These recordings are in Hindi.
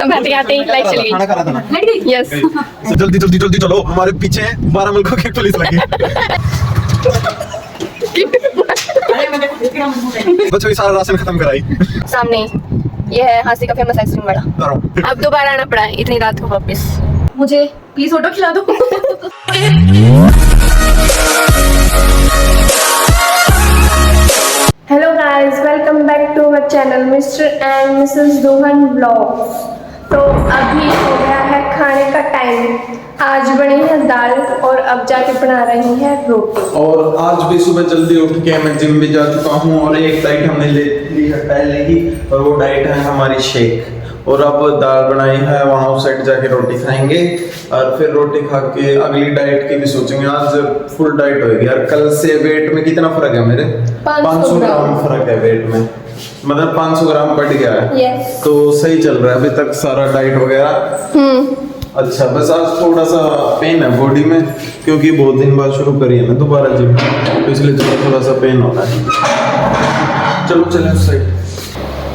भाती आते ही लाइट चली खाना खाना था ना। गई। यस जल्दी जल्दी जल्दी चलो, हमारे पीछे 12 मुल्कों की पुलिस लगी। बच्चों की सारा राशन खत्म कराई। सामने ये है हांसी का फेमस आइसक्रीम वाला। अब दोबारा आना पड़ा इतनी रात को वापस। मुझे प्लीज ऑटो खिला दो। Hello guys, welcome back to my channel mister and missus Dohan blogs. तो अभी हो गया है खाने का टाइम। आज बनी है दाल और अब जाके बना रही है रोटी। और आज भी सुबह जल्दी उठ के मैं जिम भी जा चुका हूँ और एक डाइट हमने ले ली है पहले ही, और वो डाइट है हमारी शेक। और अब दाल बनाई है, वहाँ उस साइड जाके रोटी खाएंगे और फिर रोटी खा के अगली डाइट की भी सोचेंगे। आज फुल डाइट होगी यार। कल से वेट में कितना फर्क है मेरे? 500 ग्राम फर्क है वेट में, मतलब 500 ग्राम बढ़ गया है। yes. तो सही चल रहा है अभी तक सारा डाइट वगैरह। अच्छा, बस आज थोड़ा सा पेन है बॉडी में, क्योंकि बहुत दिन बाद शुरू करी है ना दोबारा जिम, तो इसलिए थोड़ा सा पेन हो रहा है। चलो चलें उस साइड।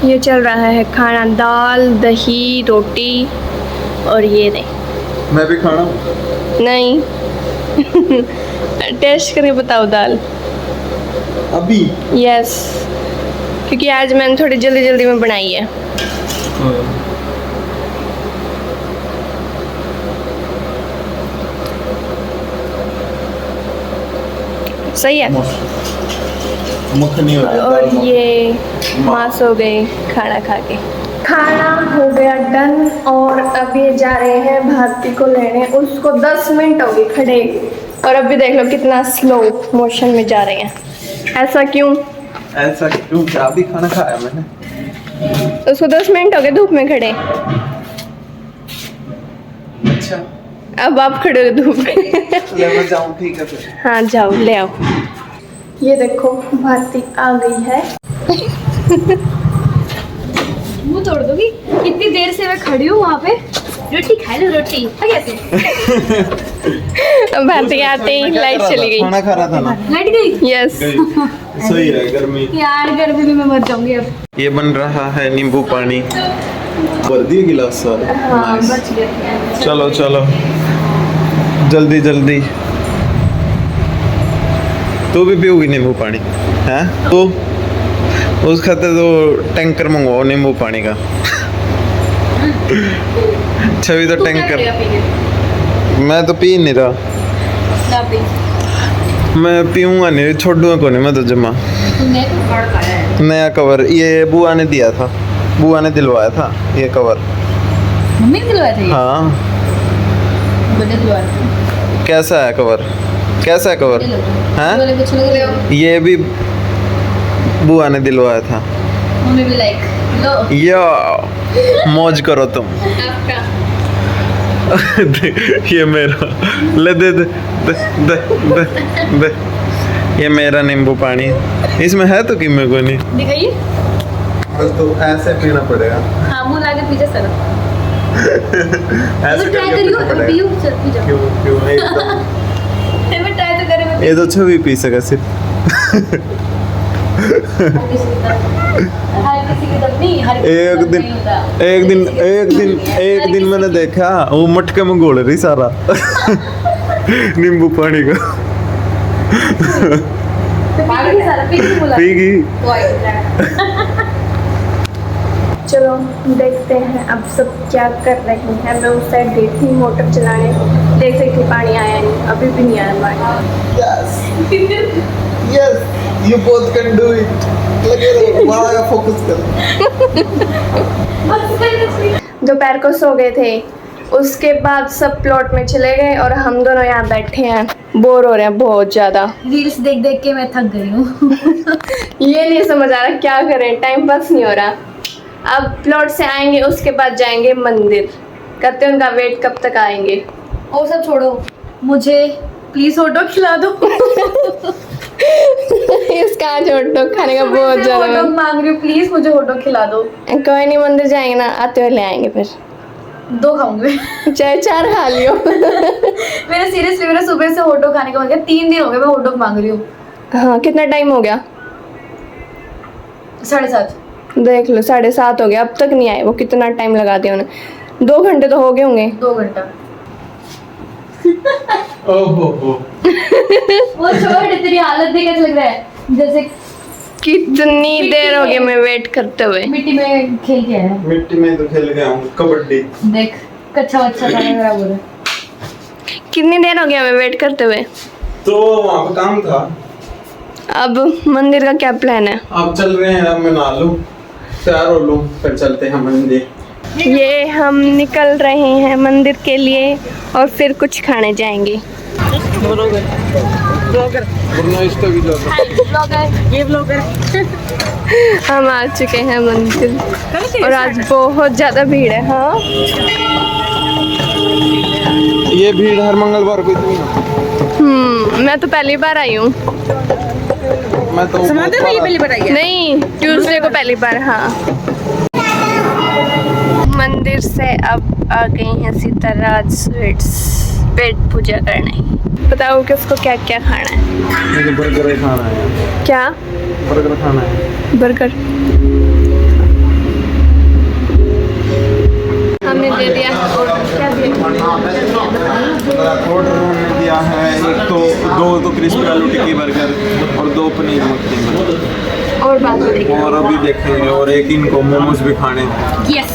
ये चल रहा है खाना, दाल दही रोटी और ये नहीं। मैं भी खाना नहीं टेस्ट करके बताओ दाल। अभी यस, क्योंकि आज मैंने थोड़ी जल्दी जल्दी में बनाई है। सही है। मखनी हो गया और ये मांस हो गए खाना खा के। खाना हो गया डन और अब ये जा रहे हैं भारती को लेने। उसको 10 मिनट हो गए खड़े और अभी देख लो कितना स्लो मोशन में जा रहे हैं। ऐसा क्यों? ऐसा क्यों? क्या भी खाना खाया मैंने। उसको 10 मिनट हो गए धूप में खड़े। अच्छा, अब आप खड़े हो धूप में। ले मैं जाऊं? ठीक है फिर। हाँ जाओ ले आओ। ये देखो भारती आ गई है। मुंह तोड़ दोगी? इतनी देर से मैं खड़ी हूँ वहाँ पे। रोटी खा लो, रोटी कैसे? भारती आते ही लाइट चली गई। खाना खा रहा था ना। लाइट गई? यस सही है, गर्मी यार गर्मी में मैं मर जाऊंगी अब। ये बन रहा है नींबू पानी। भर दिए गिलास सारे। हाँ Nice. बच गया। चलो चलो जल्दी जल्दी। तू भी पियोगी नींबू पानी? हैं तो उस खाते तो टैंकर मंगवाओ नींबू पानी का। छवि तो टैंकर। मैं तो पी नहीं रहा। मैं पीऊंगा नहीं, छोड़ूंगा को नहीं मैं तो जमा। तुमने तो कवर खाया है। नया कवर ये बुआ ने दिया था, बुआ ने दिलवाया था ये कवर। मम्मी ने दिलवाया था ये? हाँ। मैंने दिलवाया था। कैसा है कवर? कैसा है कवर? वाले कुछ लग रहे हो? ये भी बुआ ने दिलवाया था। मम्मी भी लाइक लो। या मौज करो तुम। आपका ये मेरा ले दे दे दे दे दे दे। ये मेरा नींबू पानी, इसमें है तो कि मेरे को नहीं। दिखाइए। बस तो ऐसे पीना पड़ेगा। हाँ मुंह लाके पीछे सर। ऐसे ट्राई करके करियो, पीना पड़ेगा। पियो चल पी जाओ। क्यों क्यों एकदम मैं ट्राई तो करे मैं। ये तो छवि पी सका सिर्फ। हर किसी की दम नहीं, हर किसी एक की दम दिन नहीं होता। एक दिन मैंने देखा वो मटके में घोल रही सारा नींबू पानी का। पागल है सारा, पी नहीं बोला। पीगी। चलो देखते हैं अब सब क्या कर रही हैं। मैं उस साइड गई थी मोटर चलाने, देख रही थी पानी आया नहीं, अभी भी नहीं आया पानी। Yes you both can do it. लगे रहो, वहां फोकस कर। दोपहर को सो गए थे, उसके बाद सब प्लॉट में चले गए और हम दोनों यहाँ बैठे हैं, बोर हो रहे हैं बहुत ज़्यादा। रील्स देख देख के मैं थक गई हूँ। ये नहीं समझ आ रहा क्या करें, टाइम पास नहीं हो रहा। अब प्लॉट से आएंगे उसके बाद जाएंगे मंदिर, कहते हैं उनका वेट कब तक आएंगे। और सब छोड़ो, मुझे प्लीज ऑटो खिला दो। इसका आज ऑटो खाने का बहुत ज़्यादा ऑटो मांग रही हूँ, प्लीज मुझे ऑटो खिला दो। कोई नहीं, मंदिर जाएंगे ना, आते हुए ले आएंगे फिर। 2 खाऊंगे। चाहे 4 खा लियो। मेरा सीरियसली मेरा सुबह से ऑटो खाने का मन गया। 3 दिन हो गए मैं ऑटो मांग रही हूँ। हाँ कितना टाइम हो गया? 7:30। देख लो 7:30 हो गया, अब तक नहीं आए वो। कितना टाइम लगा दिया उन्हें, 2 घंटे तो हो गए होंगे। 2 घंटा। ओहो वो छोड़, तेरी हालत देख कैसे लग रहा है, जैसे कितनी देर हो गई मैं वेट करते हुए। मिट्टी में खेल के आया। मिट्टी में तो खेल गया हूँ कबड्डी। देख कच्चा बच्चा खाना खराब हो रहा है। कितनी देर हो गया मैं वेट करते हुए। तो वहाँ पे काम था। अब मंदिर का क्या प्लान है? अब चल रहे हैं, अब मैं नहा लूं, तैयार हो लूं, फिर चलते हैं मंदिर। ये हम निकल रहे हैं मंदिर के लिए और फिर कुछ खाने जाएंगे। हम आ चुके हैं मंदिर और आज बहुत ज्यादा भीड़ है। हाँ, ये भीड़ हर मंगलवार को इतनी है। मैं तो पहली बार आई हूँ। मैं तो पहली बार आई। नहीं, ट्यूसडे को पहली बार। हाँ, मंदिर से अब आ गई हैं सीताराज स्वीट्स पेट पूजा करने। बताओ कि उसको क्या क्या खाना है। मुझे बर्गर ही खाना है। क्या? बर्गर खाना है। बर्गर हमने दे दिया। क्या दिया? ऑर्डर हमने दिया है, एक तो 2 क्रिस्पी आलू टिक्की बर्गर और 2 पनीर मक्खनी बर्गर। और बात करेंगे। और अभी देखेंगे, और एक इनको मोमोज भी खाने हैं। यस।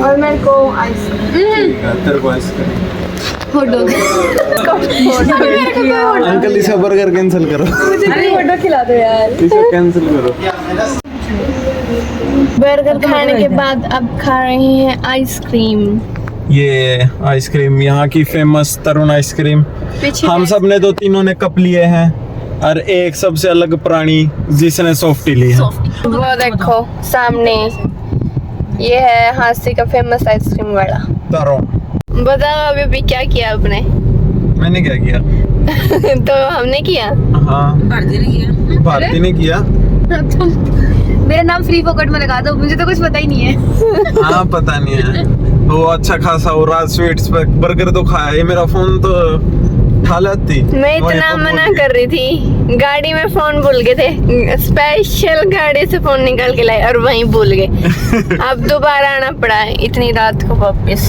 और मेरे को आइसक्रीम। तेरे को आइसक्रीम। Hot dog. अंकल इसका बर्गर कैंसिल करो। मुझे भी हॉट डॉग खिला दो यार। इसे कैंसिल करो। बर्गर खाने के बाद अब खा रहे हैं आइसक्रीम। ये आइसक्रीम यहाँ की फेमस तरुण आइसक्रीम। हम सब ने 2-3 ने कप लिए हैं और एक सबसे अलग प्राणी जिसने सॉफ्टी ली है। वो देखो सामने, ये है हांसी का फेमस आइसक्रीम वाला। तरुण। बताओ अभी भी क्या किया आपने? मैंने क्या किया? तो हमने किया। हाँ, भारती ने किया। मेरा नाम फ्री पॉकेट में लगा दो, मुझे तो कुछ पता ही नहीं है। हाँ, पता नहीं है। वो अच्छा खासा वो राज स्वीट्स पे बर्गर तो खाया। ये मेरा फोन तो उठा लेती। मैं इतना मना कर रही थी, गाड़ी में फोन भूल गए थे, स्पेशल गाड़ी से फोन निकाल के लाए और वहीं भूल गए। अब दोबारा आना पड़ा है इतनी रात को वापस।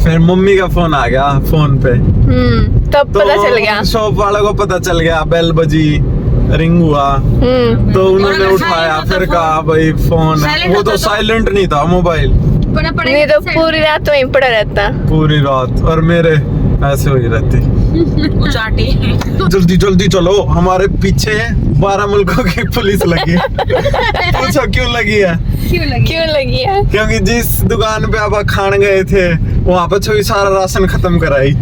फिर मम्मी का फोन आ गया फोन पे। तब पता चल गया, शॉप वाले को पता चल गया, बेल बजी, रिंग हुआ, तो उन्होंने उठाया। फिर कहा भाई फोन, वो तो साइलेंट नहीं था मोबाइल। नहीं तो पूरी रात वहीं पड़ा रहता। पूरी रात। और मेरे ऐसे हुई रहती। जल्दी जल्दी चलो, हमारे पीछे 12 मुल्कों की पुलिस लगी। पूछो क्यों लगी है? क्यों लगी है? क्योंकि जिस दुकान पे आप खान गए थे वहाँ पे छवि सारा राशन खत्म कराई।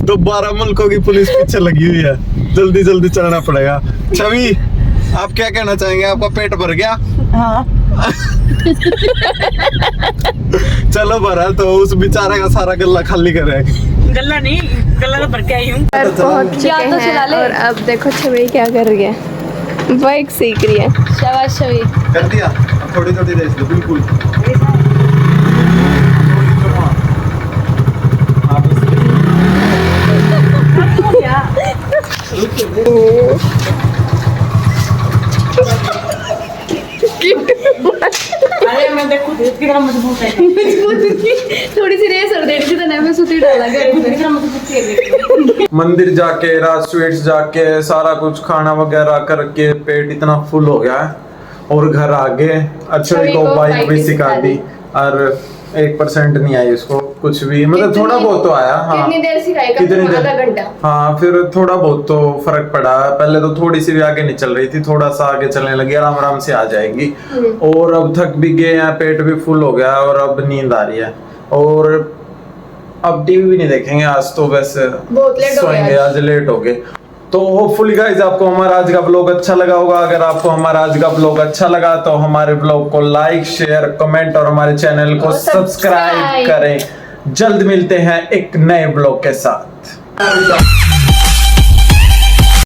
तो 12 मुल्कों की पुलिस पीछे लगी हुई है। जल्दी जल्दी चलना पड़ेगा। छवि, आप क्या कहना चाहेंगे? आपका पेट भर गया? हाँ। चलो भरा तो उस बेचारे का सारा गल्ला खाली करे। गल्ला नहीं, गल्ला तो भर के आई हूँ। पहुंच चुके हैं और अब देखो छवि क्या कर रही है, बाइक सीख रही है। शाबाश छवि। कर दिया, थोड़ी थोड़ी रेस दो। बिल्कुल। अरे मैं देखो कितना मजबूत है। थोड़ी सी रेस और देनी थी तो मैं सुती डाला कितना मजबूत है। मंदिर जाके, राज स्वीट्स जाके, सारा कुछ खाना वगैरह करके पेट इतना फुल हो गया है। और घर आ गए, अच्छे को बाइक भी सिखा दी और 1% नहीं आई उसको कुछ भी, मतलब थोड़ा बहुत तो आया। हाँ, कितनी देर सिखाई? कितनी देर? आधा घंटा। हाँ, फिर थोड़ा बहुत तो फर्क पड़ा। पहले तो थोड़ी सी भी आगे नहीं चल रही थी, थोड़ा सा आगे चलने लगी, आराम आराम से आ जाएगी। और अब थक भी गए हैं, पेट भी फुल हो गया और अब नींद आ रही है। और अब टीवी भी नहीं देखेंगे आज तो, वैसे बहुत लेट हो गया सोएंगे, आज लेट हो गए। तो होपफुली गाइस आपको हमारा आज का ब्लॉग अच्छा लगा होगा। अगर आपको हमारा आज का ब्लॉग अच्छा लगा तो हमारे ब्लॉग को लाइक, शेयर, कमेंट और हमारे चैनल को सब्सक्राइब करें। जल्द मिलते हैं एक नए ब्लॉग के साथ।